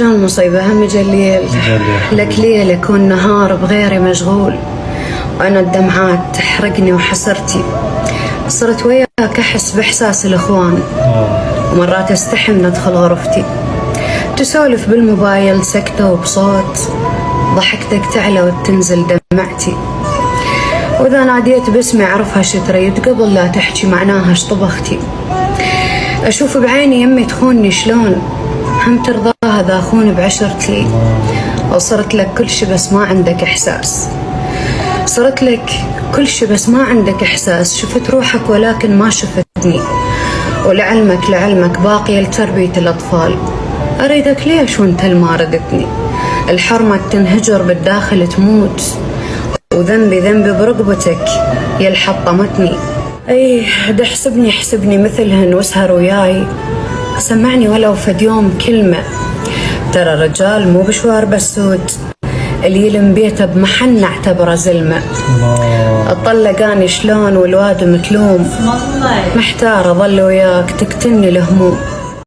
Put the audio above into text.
شلون مصيبة هم جليل لك ليل يكون نهار بغيري مشغول، وأنا الدمعات تحرقني وحسرتي. صرت وياك أحس بإحساس الإخوان، ومرات أستحي من أدخل غرفتي. تسولف بالموبايل سكتة وبصوت، ضحكتك تعلى وتنزل دمعتي. وإذا ناديت باسمي أعرفها شو تريد، قبل لا تحكي معناها اش طبختي. أشوف بعيني يمي تخونني شلون، هم ترضاها ذا أخون بعشرتي. وصرت لك كل شي بس ما عندك إحساس، صرت لك كل شي بس ما عندك إحساس. شفت روحك ولكن ما شفتني، ولعلمك باقية لتربية الأطفال. أريدك ليش وانت ما ردتني؟ الحرمة تنهجر بالداخل تموت، وذنبي برقبتك يا حطمتني. ايه حسبني مثلهن واسهر وياي، سمعني ولو فد يوم كلمة. ترى الرجال مو بشوار بسود، اللي يلم بيته بمحن نعتبره زلمة. اطلقاني شلون والواد متلوم، محتار اظل وياك تقتلني الهموم.